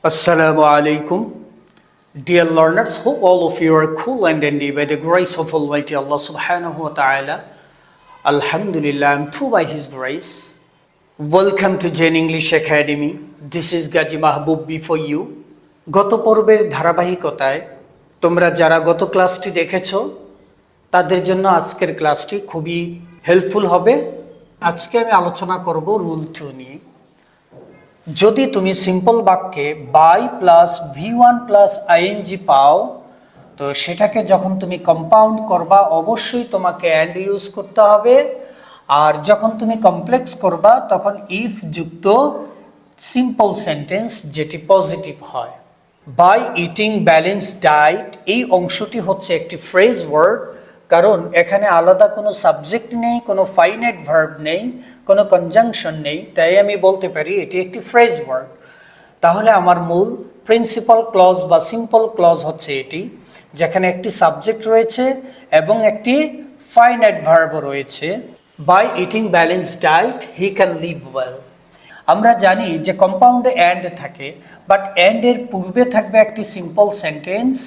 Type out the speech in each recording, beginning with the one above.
Assalamu alaikum. Dear learners, hope all of you are cool and dandy by the grace of Almighty Allah subhanahu wa ta'ala. Alhamdulillah, I'm too by His grace. Welcome to Jain English Academy. This is Gaji Mahbub before you. গত পর্বের ধারাবাহিকতায় তোমরা যারা গত ক্লাসটি দেখেছো তাদের জন্য আজকের ক্লাসটি খুবই হেল্পফুল হবে। আজকে আমি আলোচনা করব রুল 2 নিয়ে। যদি তুমি সিম্পল বাক্যে by plus V1 plus ING পাও তো সেটাকে যখন তুমি কম্পাউন্ড করবা অবশ্যই তোমাকে অ্যান্ড ইউজ করতে হবে। আর যখন তুমি কমপ্লেক্স করবা তখন ইফ যুক্ত সিম্পল সেন্টেন্স যেটি পজিটিভ হয়। বাই ইটিং ব্যালেন্সড ডায়েট এই অংশটি হচ্ছে একটি ফ্রেজ ওয়ার্ড, কারণ এখানে আলাদা কোনো সাবজেক্ট নেই, কোনো ফাইনাইট ভার্ব নেই, কোনো কনজাংশন নেই, তাই আমি বলতে পারি এটি একটি ফ্রেজ ওয়ার্ড। তাহলে আমার মূল প্রিন্সিপাল ক্লজ বা সিম্পল ক্লজ হচ্ছে এটি, যেখানে একটি সাবজেক্ট রয়েছে এবং একটি ফাইনাইট ভার্বও রয়েছে। By eating balanced diet he can live well. আমরা জানি যে কম্পাউন্ডে অ্যান্ড থাকে, বাট অ্যান্ডের পূর্বে থাকবে একটি সিম্পল সেন্টেন্স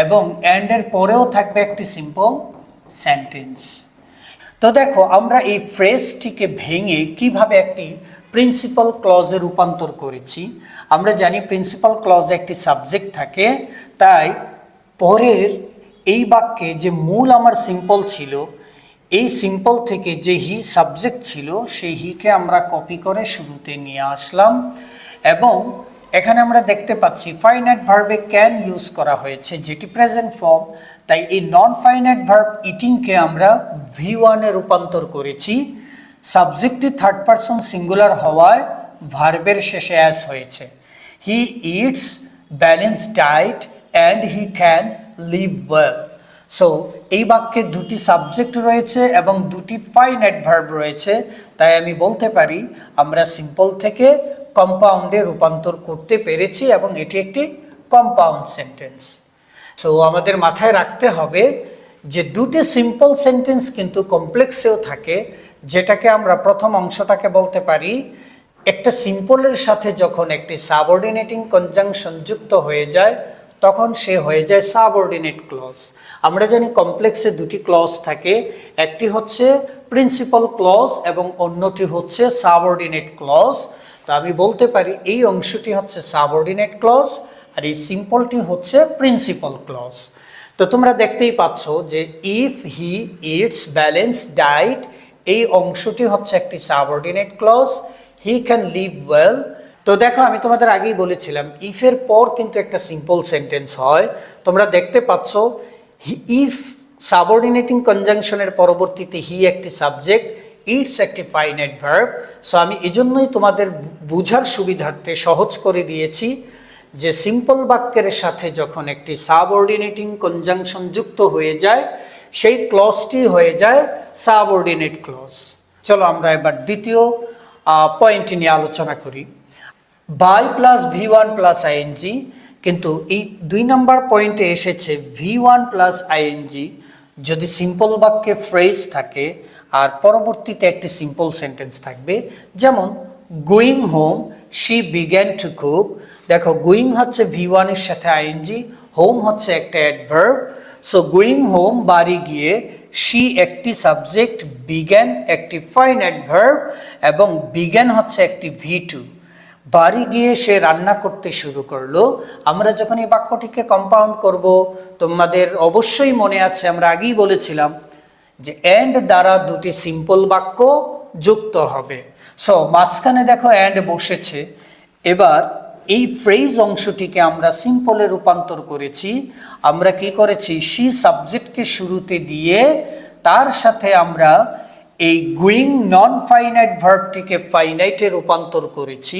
এবং অ্যান্ডের পরেও থাকবে একটি সিম্পল সেন্টেন্স। তো দেখো আমরা এই ফ্রেজটিকে ভেঙে কিভাবে একটি প্রিন্সিপাল ক্লজে রূপান্তর করেছি। আমরা জানি প্রিন্সিপাল ক্লজে একটি সাবজেক্ট থাকে, তাই পরের এই বাক্যে যে মূল আমার সিম্পল ছিল, এই সিম্পল থেকে যে হি সাবজেক্ট ছিল সেই হিকে আমরা কপি করে শুরুতে নিয়ে আসলাম এবং এখানে আমরা দেখতে পাচ্ছি ফাইনাইট ভার্বে ক্যান ইউজ করা হয়েছে যেটি প্রেজেন্ট ফর্ম, তাই এই নন ফাইনাইট ভার্ব ইটিংকে আমরা V1 এ রূপান্তর করেছি। সাবজেক্টটি থার্ড পারসন সিঙ্গুলার হওয়ায় ভার্বের শেষে অ্যাস হয়েছে। He eats balanced diet and he can live well. So এই বাক্যে দুটি সাবজেক্ট রয়েছে এবং দুটি ফাইনাইট ভার্ব রয়েছে, তাই আমি বলতে পারি আমরা সিম্পল থেকে কম্পাউন্ডে রূপান্তর করতে পেরেছি এবং এটি একটি কম্পাউন্ড সেন্টেন্স। সো আমাদের মাথায় রাখতে হবে যে দুটি সিম্পল সেন্টেন্স কিন্তু কমপ্লেক্সেও থাকে, যেটাকে আমরা প্রথম অংশটাকে বলতে পারি একটা সিম্পলের সাথে যখন একটি সাবঅর্ডিনেটিং কনজাংশন যুক্ত হয়ে যায় তখন সে হয়ে যায় সাবঅর্ডিনেট ক্লজ। আমরা জানি কমপ্লেক্সে দুটি ক্লজ থাকে, একটি হচ্ছে প্রিন্সিপাল ক্লজ এবং অন্যটি হচ্ছে সাবঅর্ডিনেট ক্লজ। তো আমি বলতে পারি এই অংশটি হচ্ছে সাবঅর্ডিনেট ক্লজ আর এই সিম্পলটি হচ্ছে প্রিন্সিপাল ক্লজ। তো তোমরা দেখতেই পাচ্ছ যে if he eats balanced diet এই অংশটি হচ্ছে একটি subordinate clause, he can live well. তো দেখো আমি তোমাদের আগেই বলেছিলাম ইফের পর কিন্তু একটা সিম্পল সেন্টেন্স হয়। তোমরা দেখতে পাচ্ছ ইফ সাবঅর্ডিনেটিং কনজাংশনের পরবর্তীতে হি একটি সাবজেক্ট, ইটস একটি ফাইনাইট ভার্ব। সো আমি এজন্যই তোমাদের বুঝার সুবিধার্থে সহজ করে দিয়েছি যে সিম্পল বাক্যের সাথে যখন একটি সাবঅর্ডিনেটিং কনজাংশন যুক্ত হয়ে যায় সেই ক্লজটি হয়ে যায় সাবঅর্ডিনেট ক্লজ। চলো আমরা এবার দ্বিতীয় পয়েন্টটি নিয়ে আলোচনা করি। By plus V1 plus ING, কিন্তু এই 2 নম্বর পয়েন্টে এসেছে V1 প্লাস আইএনজি যদি সিম্পল বাক্যে ফ্রেজ থাকে আর পরবর্তীতে একটি সিম্পল সেন্টেন্স থাকবে, যেমন going home she began to cook. দেখো গোয়িং হচ্ছে V1 এর সাথে আইএনজি, হোম হচ্ছে একটা অ্যাডভার্ব। সো গোয়িং হোম বাড়ি গিয়ে, শি একটি সাবজেক্ট, বিগ্যান একটি ফাইনাইট ভার্ব এবং বিগ্যান হচ্ছে একটি V2। বাড়ি গিয়ে সে রান্না করতে শুরু করলো। আমরা যখন এই বাক্যটিকে কম্পাউন্ড করব তোমাদের অবশ্যই মনে আছে আমরা আগেই বলেছিলাম যে অ্যান্ড দ্বারা দুটি সিম্পল বাক্য যুক্ত হবে। সো মাঝখানে দেখো অ্যান্ড বসেছে। এবার এই ফ্রেজ অংশটিকে আমরা সিম্পলে রূপান্তর করেছি। আমরা কি করেছি, শি সাবজেক্টকে শুরুতে দিয়ে তার সাথে আমরা এই গোয়িং নন ফাইনাইট ভার্বটিকে ফাইনাইটে রূপান্তর করেছি।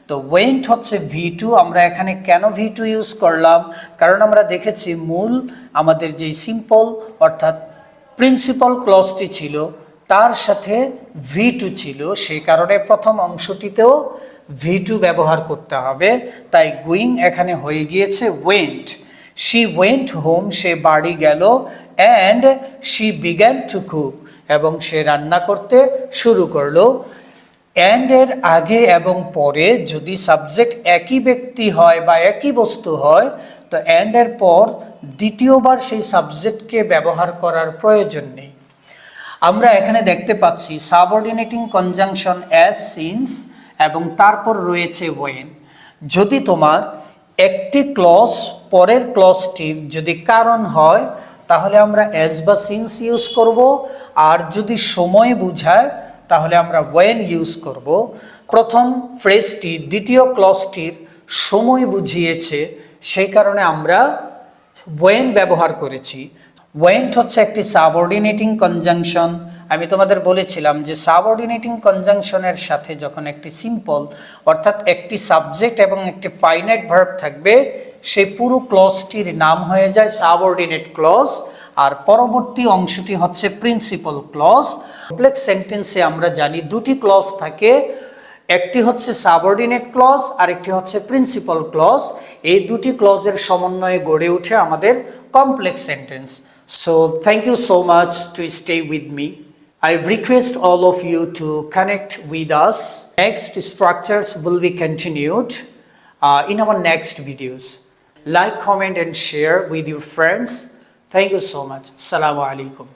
তো ওয়েন্ট হচ্ছে V2। আমরা এখানে কেন V2 ইউজ করলাম, কারণ আমরা দেখেছি মূল আমাদের যে সিম্পল অর্থাৎ প্রিন্সিপাল ক্লজটি ছিল তার সাথে V2 ছিল, সেই কারণে প্রথম অংশটিতেও V2 ব্যবহার করতে হবে। তাই গোয়িং এখানে হয়ে গিয়েছে ওয়েন্ট। শি ওয়েন্ট হোম সে বাড়ি গেল, and she began to cook এবং সে রান্না করতে শুরু করলো। অ্যান্ড এর আগে এবং পরে যদি সাবজেক্ট একই ব্যক্তি হয় বা একই বস্তু হয়, তো অ্যান্ড এর পর দ্বিতীয়বার সেই সাবজেক্টকে ব্যবহার করার প্রয়োজন নেই। আমরা এখানে দেখতে পাচ্ছি সাবঅর্ডিনেটিং কনজাংশন অ্যাজ, সিন্স এবং তারপর রয়েছে ওয়েন। যদি তোমার একটি ক্লজ পরের ক্লজটির যদি কারণ হয়, তাহলে আমরা অ্যাজ বা সিন্স ইউজ করব, আর যদি সময় বোঝায় তাহলে আমরা ওয়েন ইউজ করব। প্রথম ফ্রেজটি দ্বিতীয় ক্লজটির সময় বুঝিয়েছে, সেই কারণে আমরা ওয়েন ব্যবহার করেছি। ওয়েন হচ্ছে একটি সাবঅর্ডিনেটিং কনজাংশন। আমি তোমাদের বলেছিলাম যে সাবঅর্ডিনেটিং কনজাংশনের সাথে যখন একটি সিম্পল অর্থাৎ একটি সাবজেক্ট এবং একটি ফাইনাইট ভার্ব থাকবে, সেই পুরো ক্লজটির নাম হয়ে যায় সাবঅর্ডিনেট ক্লজ, আর পরবর্তী অংশটি হচ্ছে প্রিন্সিপাল ক্লজ। কমপ্লেক্স সেন্টেন্সে আমরা জানি দুটি ক্লজ থাকে, একটি হচ্ছে সাবঅর্ডিনেট ক্লজ আর একটি হচ্ছে প্রিন্সিপাল ক্লজ। এই দুটি ক্লজের সমন্বয়ে গড়ে ওঠে আমাদের complex sentence. So thank you so much to stay with me. I request all of you to connect with us. Next structures will be continued in our next videos. Like, comment and share with your friends. Thank you so much. Assalamu alaikum.